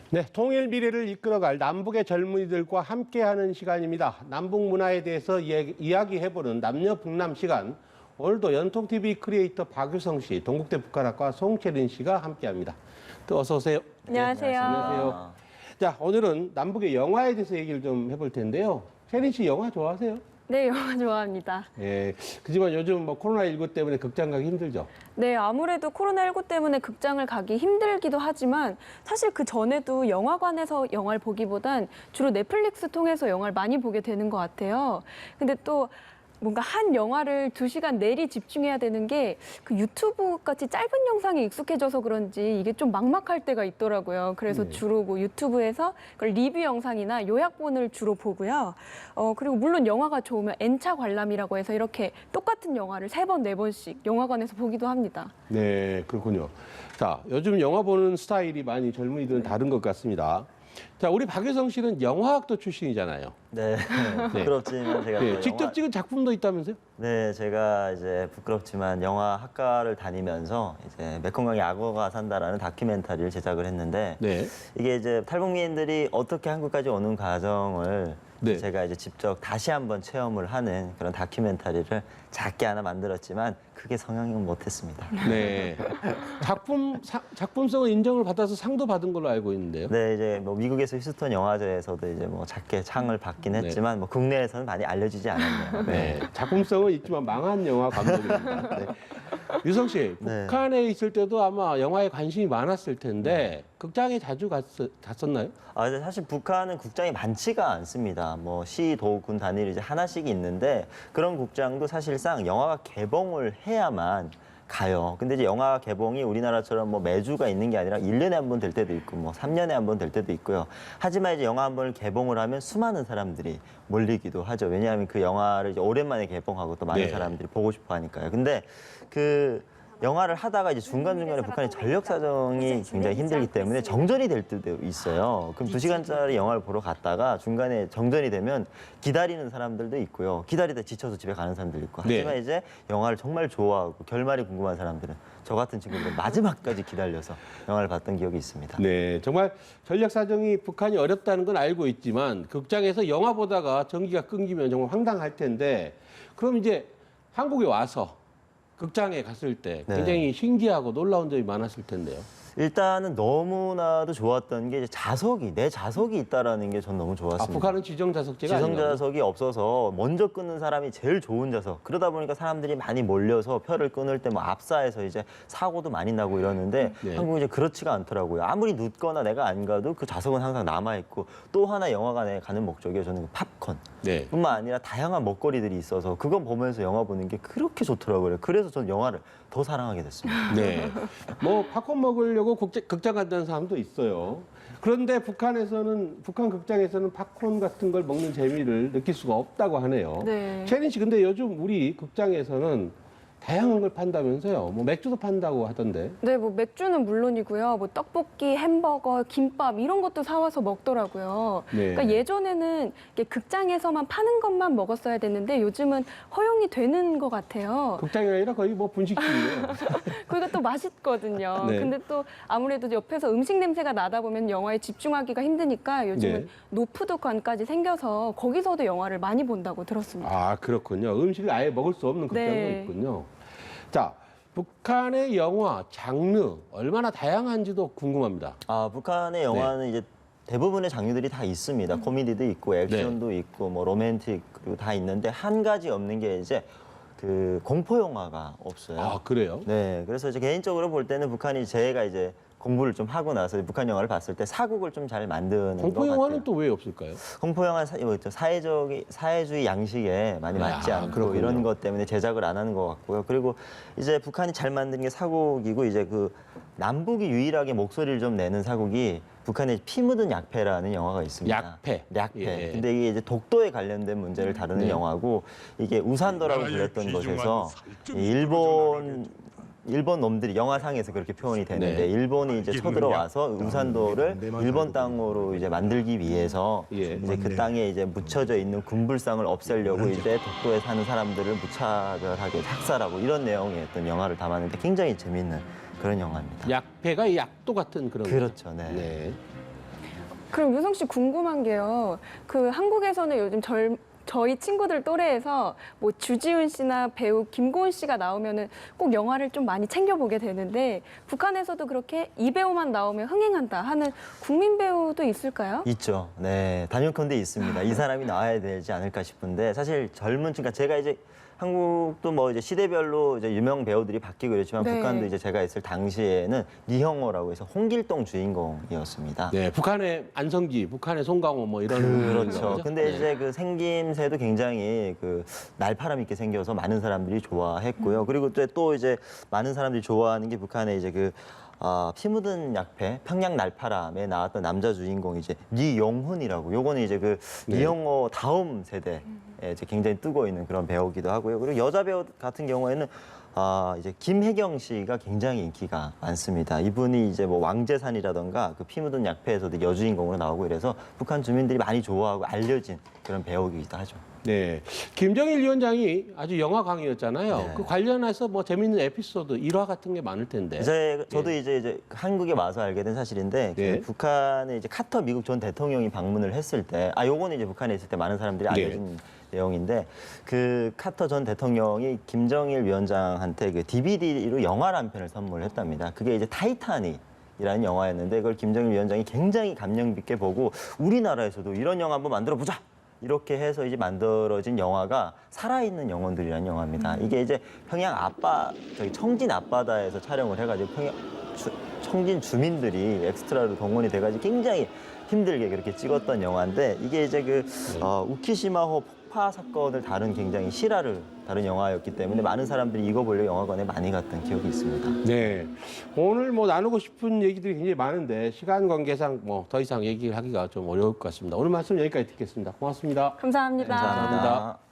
네, 통일 미래를 이끌어갈 남북의 젊은이들과 함께하는 시간입니다. 남북 문화에 대해서 이야기해보는 남녀 북남 시간. 오늘도 연통TV 크리에이터 박유성 씨, 동국대 북한학과 송채린 씨가 함께합니다. 또 어서 오세요. 안녕하세요. 안녕하세요. 자, 오늘은 남북의 영화에 대해서 얘기를 좀 해볼 텐데요. 채린 씨 영화 좋아하세요? 네, 영화 좋아합니다. 예, 그지만 요즘 뭐 코로나19 때문에 극장 가기 힘들죠? 네, 아무래도 코로나19 때문에 극장을 가기 힘들기도 하지만 사실 그 전에도 영화관에서 영화를 보기보단 주로 넷플릭스 통해서 영화를 많이 보게 되는 것 같아요. 근데 또 뭔가 한 영화를 2시간 내리 집중해야 되는 게 그 유튜브 같이 짧은 영상에 익숙해져서 그런지 이게 좀 막막할 때가 있더라고요. 그래서 주로 뭐 유튜브에서 그걸 리뷰 영상이나 요약본을 주로 보고요. 그리고 물론 영화가 좋으면 N차 관람이라고 해서 이렇게 똑같은 영화를 3번, 4번씩 영화관에서 보기도 합니다. 네, 그렇군요. 자, 요즘 영화 보는 스타일이 많이 젊은이들은 다른 것 같습니다. 자, 우리 박유성 씨는 영화학도 출신이잖아요. 네, 부끄럽지만 제가 네, 또 직접 찍은 작품도 있다면서요? 네, 제가 이제 부끄럽지만 영화 학과를 다니면서 이제 메콩강의 악어가 산다라는 다큐멘터리를 제작을 했는데 네. 이게 이제 탈북민들이 어떻게 한국까지 오는 과정을 네. 제가 이제 직접 다시 한번 체험을 하는 그런 다큐멘터리를 작게 하나 만들었지만 크게 성형은 못했습니다. 네. 작품성은 인정을 받아서 상도 받은 걸로 알고 있는데요. 네, 이제 뭐 미국에서 휴스턴 영화제에서 이제 뭐 작게 상을 받긴 했지만 뭐 국내에서는 많이 알려지지 않았네요. 네. 작품성은 있지만 망한 영화 감독입니다. 네. 유성 씨, 네. 북한에 있을 때도 아마 영화에 관심이 많았을 텐데 극장에 자주 갔었나요? 이제 사실 북한은 국장이 많지가 않습니다. 뭐 시, 도, 군 단위로 이제 하나씩 있는데 그런 국장도 사실상 영화가 개봉을 해야만 가요. 근데 이제 영화 개봉이 우리나라처럼 뭐 매주가 있는 게 아니라 1년에 한 번 될 때도 있고 뭐 3년에 한 번 될 때도 있고요. 하지만 이제 영화 한 번을 개봉을 하면 수많은 사람들이 몰리기도 하죠. 왜냐하면 그 영화를 이제 오랜만에 개봉하고 또 많은 네. 사람들이 보고 싶어 하니까요. 근데 그 영화를 하다가 이제 중간중간에 북한의 전력 사정이 굉장히 힘들기 때문에 정전이 될 때도 있어요. 그럼 2시간짜리 영화를 보러 갔다가 중간에 정전이 되면 기다리는 사람들도 있고요. 기다리다 지쳐서 집에 가는 사람들도 있고. 하지만 네. 이제 영화를 정말 좋아하고 결말이 궁금한 사람들은 저 같은 친구들은 마지막까지 기다려서 영화를 봤던 기억이 있습니다. 네, 정말 전력 사정이 북한이 어렵다는 건 알고 있지만 극장에서 영화 보다가 전기가 끊기면 정말 황당할 텐데 그럼 이제 한국에 와서 극장에 갔을 때 네. 굉장히 신기하고 놀라운 점이 많았을 텐데요. 일단은 너무나도 좋았던 게 이제 내 자석이 있다라는 게 전 너무 좋았습니다. 북한은 지정 자석제가 지성 아니에요. 좌석이 없어서 먼저 끊는 사람이 제일 좋은 좌석. 그러다 보니까 사람들이 많이 몰려서 표를 끊을 때 뭐 앞사에서 이제 사고도 많이 나고 이러는데 네. 한국은 이제 그렇지가 않더라고요. 아무리 늦거나 내가 안 가도 그 좌석은 항상 남아 있고 또 하나 영화관에 가는 목적이 저는 그 팝콘. 네. 뿐만 아니라 다양한 먹거리들이 있어서 그거 보면서 영화 보는 게 그렇게 좋더라고요. 그래서 전 영화를 더 사랑하게 됐습니다. 네. 뭐 팝콘 먹으려고 극장 간다는 사람도 있어요. 그런데 북한 극장에서는 팝콘 같은 걸 먹는 재미를 느낄 수가 없다고 하네요. 네. 채린 씨, 근데 요즘 우리 극장에서는 다양한 걸 판다면서요? 뭐 맥주도 판다고 하던데. 네, 뭐 맥주는 물론이고요. 뭐 떡볶이, 햄버거, 김밥 이런 것도 사와서 먹더라고요. 네. 그러니까 예전에는 이게 극장에서만 파는 것만 먹었어야 됐는데 요즘은 허용이 되는 것 같아요. 극장이 아니라 거의 뭐 분식집이에요. 그리고 또 맛있거든요. 네. 근데 또 아무래도 옆에서 음식 냄새가 나다 보면 영화에 집중하기가 힘드니까 요즘은 네. 노푸드관까지 생겨서 거기서도 영화를 많이 본다고 들었습니다. 아, 그렇군요. 음식을 아예 먹을 수 없는 극장도 네. 있군요. 자, 북한의 영화 장르 얼마나 다양한지도 궁금합니다. 북한의 영화는 이제 대부분의 장르들이 다 있습니다. 코미디도 있고 액션도 있고 뭐 로맨틱 그리고 다 있는데 한 가지 없는 게 이제 그 공포 영화가 없어요. 아, 그래요? 네, 그래서 이제 개인적으로 볼 때는 북한이 제가 이제 공부를 좀 하고 나서 북한 영화를 봤을 때 사국을 좀 잘 만드는 것 공포 같아요. 영화는 또 왜 없을까요? 공포 영화 사회주의 양식에 많이 맞지 않고 그렇군요. 이런 것 때문에 제작을 안 하는 것 같고요. 그리고 이제 북한이 잘 만든 게 사국이고 이제 그 남북이 유일하게 목소리를 좀 내는 사국이 북한의 피 묻은 약패라는 영화가 있습니다. 약패. 약패. 예. 근데 이게 이제 독도에 관련된 문제를 다루는 네. 영화고 이게 우산도라고 불렸던 곳에서 일본 놈들이 영화상에서 그렇게 표현이 되는데 네. 일본이 이제 쳐들어와서 우산도를 일본 땅으로 이제 만들기 위해서 예. 이제 그 땅에 이제 묻혀져 있는 군불상을 없애려고 이제 독도에 사는 사람들을 무차별하게 학살하고 이런 내용의 어떤 영화를 담았는데 굉장히 재밌는 그런 영화입니다. 약패가 약도 같은 그런. 그렇죠, 네. 네. 그럼 유성 씨 궁금한 게요. 그 한국에서는 요즘 저희 친구들 또래에서 뭐 주지훈 씨나 배우 김고은 씨가 나오면은 꼭 영화를 좀 많이 챙겨보게 되는데 북한에서도 그렇게 이 배우만 나오면 흥행한다 하는 국민 배우도 있을까요? 있죠. 네, 단연컨대 있습니다. 이 사람이 나와야 되지 않을까 싶은데 사실 젊은 층, 그러니까 제가 이제 한국도 뭐 이제 시대별로 이제 유명 배우들이 바뀌고 그랬지만 네. 북한도 이제 제가 있을 당시에는 리형호라고 해서 홍길동 주인공이었습니다. 네, 북한의 안성기, 북한의 송강호 뭐 이런 그렇죠. 거죠? 근데 네. 이제 그 생김새도 굉장히 그 날파람 있게 생겨서 많은 사람들이 좋아했고요. 그리고 또 이제 많은 사람들이 좋아하는 게 북한의 이제 그 피 묻은 약패 평양 날파람에 나왔던 남자 주인공 이제 리용훈이라고. 요거는 이제 그 네. 리형호 다음 세대에 이제 굉장히 뜨고 있는 그런 배우기도 하고요. 그리고 여자 배우 같은 경우에는 이제 김혜경 씨가 굉장히 인기가 많습니다. 이분이 이제 뭐 왕재산이라던가 그 피 묻은 약패에서도 여주인공으로 나오고 이래서 북한 주민들이 많이 좋아하고 알려진 그런 배우이기도 하죠. 네, 김정일 위원장이 아주 영화광이었잖아요. 네. 그 관련해서 뭐 재밌는 에피소드, 일화 같은 게 많을 텐데. 저도 이제 한국에 와서 알게 된 사실인데 네. 그 북한에 이제 카터 미국 전 대통령이 방문을 했을 때, 요거는 이제 북한에 있을 때 많은 사람들이 알려진 내용인데 그 카터 전 대통령이 김정일 위원장한테 그 DVD로 영화를 한 편을 선물했답니다. 그게 이제 타이타닉이라는 영화였는데 그걸 김정일 위원장이 굉장히 감명 깊게 보고 우리나라에서도 이런 영화 한번 만들어 보자. 이렇게 해서 이제 만들어진 영화가 살아있는 영혼들이라는 영화입니다. 이게 이제 평양 청진 앞바다에서 촬영을 해가지고 청진 주민들이 엑스트라로 동원이 돼가지고 굉장히 힘들게 그렇게 찍었던 영화인데 이게 이제 그 우키시마호 폭파 사건을 다룬 굉장히 실화를 다룬 영화였기 때문에 많은 사람들이 이거 보려 영화관에 많이 갔던 기억이 있습니다. 네, 오늘 뭐 나누고 싶은 얘기들이 굉장히 많은데 시간 관계상 뭐 더 이상 얘기하기가 좀 어려울 것 같습니다. 오늘 말씀 여기까지 듣겠습니다. 고맙습니다. 감사합니다. 감사합니다.